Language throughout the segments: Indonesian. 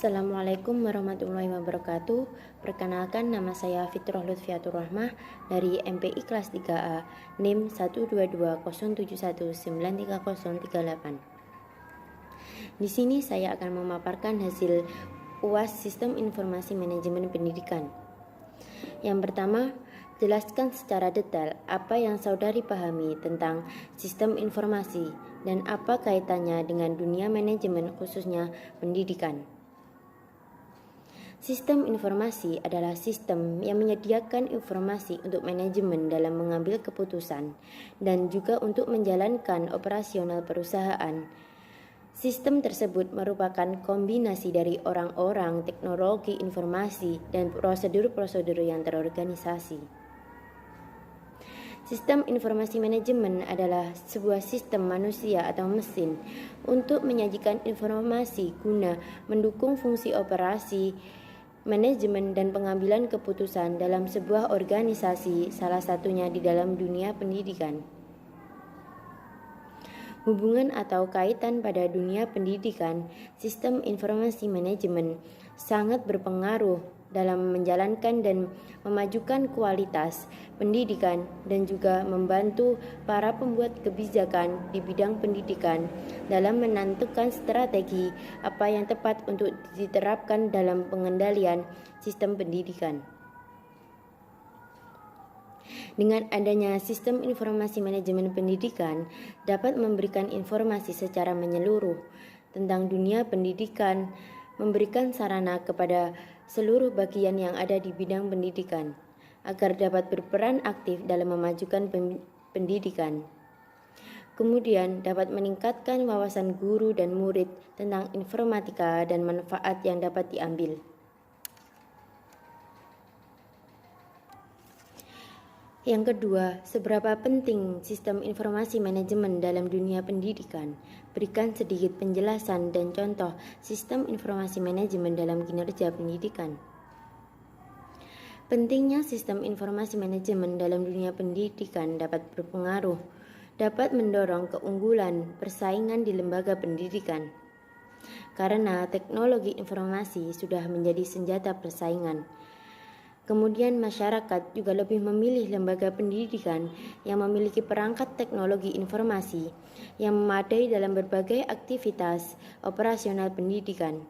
Assalamualaikum warahmatullahi wabarakatuh. Perkenalkan, nama saya Fitrah Lutfiatur Rahmah dari MPI kelas 3A, NIM 12207193038. Di sini saya akan memaparkan hasil UAS Sistem Informasi Manajemen Pendidikan. Yang pertama, jelaskan secara detail apa yang saudari pahami tentang sistem informasi dan apa kaitannya dengan dunia manajemen khususnya pendidikan. Sistem informasi adalah sistem yang menyediakan informasi untuk manajemen dalam mengambil keputusan dan juga untuk menjalankan operasional perusahaan. Sistem tersebut merupakan kombinasi dari orang-orang, teknologi informasi, dan prosedur-prosedur yang terorganisasi. Sistem informasi manajemen adalah sebuah sistem manusia atau mesin untuk menyajikan informasi guna mendukung fungsi operasi, manajemen dan pengambilan keputusan dalam sebuah organisasi, salah satunya di dalam dunia pendidikan. Hubungan atau kaitan pada dunia pendidikan, sistem informasi manajemen sangat berpengaruh dalam menjalankan dan memajukan kualitas pendidikan dan juga membantu para pembuat kebijakan di bidang pendidikan dalam menentukan strategi apa yang tepat untuk diterapkan dalam pengendalian sistem pendidikan. Dengan adanya sistem informasi manajemen pendidikan dapat memberikan informasi secara menyeluruh tentang dunia pendidikan, memberikan sarana kepada seluruh bagian yang ada di bidang pendidikan agar dapat berperan aktif dalam memajukan pendidikan. Kemudian dapat meningkatkan wawasan guru dan murid tentang informatika dan manfaat yang dapat diambil. Yang kedua, seberapa penting sistem informasi manajemen dalam dunia pendidikan? Berikan sedikit penjelasan dan contoh sistem informasi manajemen dalam kinerja pendidikan. Pentingnya sistem informasi manajemen dalam dunia pendidikan dapat berpengaruh, dapat mendorong keunggulan persaingan di lembaga pendidikan. Karena teknologi informasi sudah menjadi senjata persaingan. Kemudian masyarakat juga lebih memilih lembaga pendidikan yang memiliki perangkat teknologi informasi yang memadai dalam berbagai aktivitas operasional pendidikan.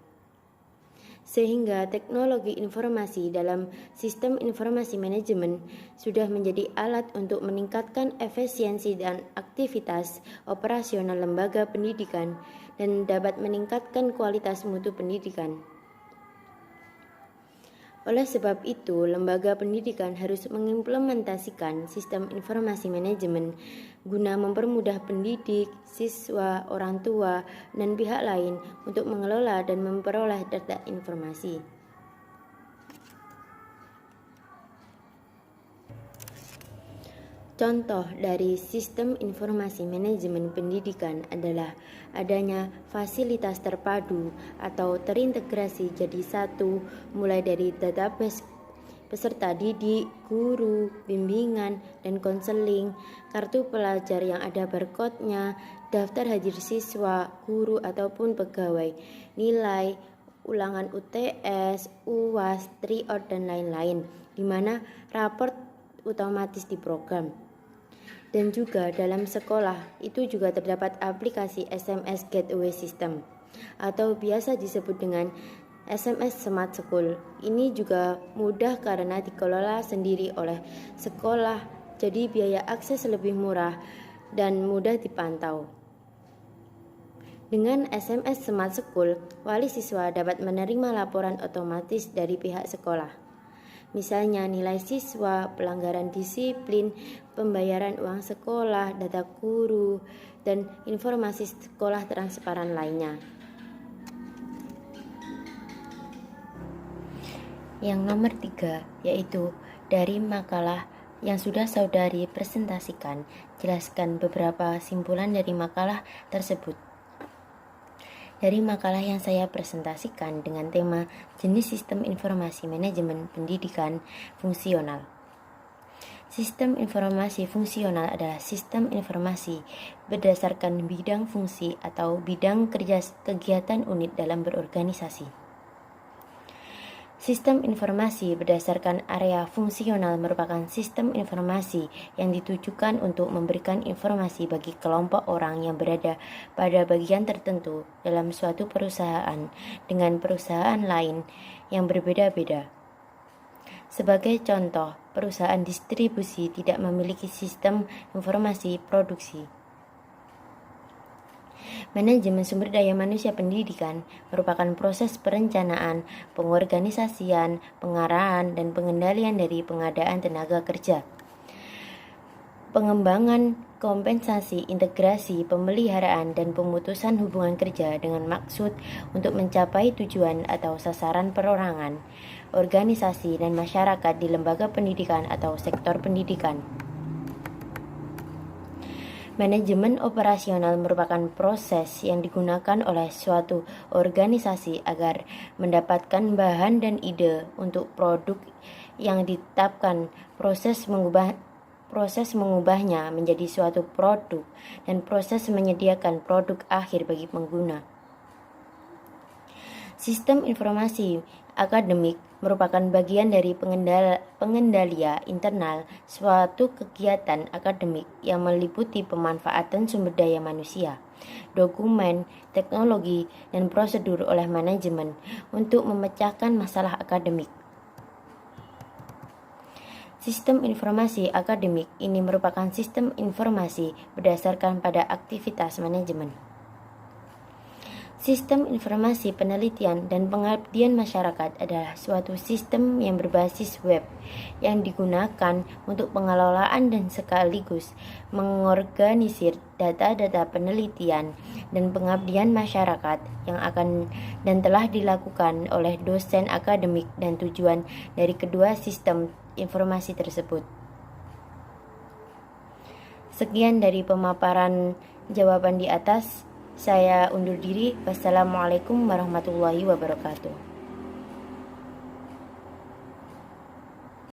Sehingga teknologi informasi dalam sistem informasi manajemen sudah menjadi alat untuk meningkatkan efisiensi dan aktivitas operasional lembaga pendidikan dan dapat meningkatkan kualitas mutu pendidikan. Oleh sebab itu, lembaga pendidikan harus mengimplementasikan sistem informasi manajemen guna mempermudah pendidik, siswa, orang tua, dan pihak lain untuk mengelola dan memperoleh data informasi. Contoh dari sistem informasi manajemen pendidikan adalah adanya fasilitas terpadu atau terintegrasi jadi satu, mulai dari database peserta didik, guru, bimbingan, dan konseling, kartu pelajar yang ada barcode-nya, daftar hadir siswa, guru ataupun pegawai, nilai, ulangan UTS, UAS, tryout, dan lain-lain, di mana raport otomatis diprogram. Dan juga dalam sekolah itu juga terdapat aplikasi SMS Gateway System atau biasa disebut dengan SMS Smart School. Ini juga mudah karena dikelola sendiri oleh sekolah, jadi biaya akses lebih murah dan mudah dipantau. Dengan SMS Smart School, wali siswa dapat menerima laporan otomatis dari pihak sekolah. Misalnya nilai siswa, pelanggaran disiplin, pembayaran uang sekolah, data guru, dan informasi sekolah transparan lainnya. Yang nomor 3 yaitu dari makalah yang sudah saudari presentasikan, jelaskan beberapa simpulan dari makalah tersebut. Dari makalah yang saya presentasikan dengan tema jenis sistem informasi manajemen pendidikan fungsional. Sistem informasi fungsional adalah sistem informasi berdasarkan bidang fungsi atau bidang kegiatan unit dalam berorganisasi. Sistem informasi berdasarkan area fungsional merupakan sistem informasi yang ditujukan untuk memberikan informasi bagi kelompok orang yang berada pada bagian tertentu dalam suatu perusahaan dengan perusahaan lain yang berbeda-beda. Sebagai contoh, perusahaan distribusi tidak memiliki sistem informasi produksi. Manajemen sumber daya manusia pendidikan merupakan proses perencanaan, pengorganisasian, pengarahan, dan pengendalian dari pengadaan tenaga kerja. Pengembangan, kompensasi, integrasi, pemeliharaan, dan pemutusan hubungan kerja dengan maksud untuk mencapai tujuan atau sasaran perorangan, organisasi, dan masyarakat di lembaga pendidikan atau sektor pendidikan. Manajemen operasional merupakan proses yang digunakan oleh suatu organisasi agar mendapatkan bahan dan ide untuk produk yang ditetapkan, proses mengubahnya menjadi suatu produk, dan proses menyediakan produk akhir bagi pengguna. Sistem informasi akademik merupakan bagian dari pengendalian internal suatu kegiatan akademik yang meliputi pemanfaatan sumber daya manusia, dokumen, teknologi, dan prosedur oleh manajemen untuk memecahkan masalah akademik. Sistem informasi akademik ini merupakan sistem informasi berdasarkan pada aktivitas manajemen. Sistem informasi penelitian dan pengabdian masyarakat adalah suatu sistem yang berbasis web yang digunakan untuk pengelolaan dan sekaligus mengorganisir data-data penelitian dan pengabdian masyarakat yang akan dan telah dilakukan oleh dosen akademik dan tujuan dari kedua sistem informasi tersebut. Sekian dari pemaparan jawaban di atas. Saya undur diri. Wassalamualaikum warahmatullahi wabarakatuh.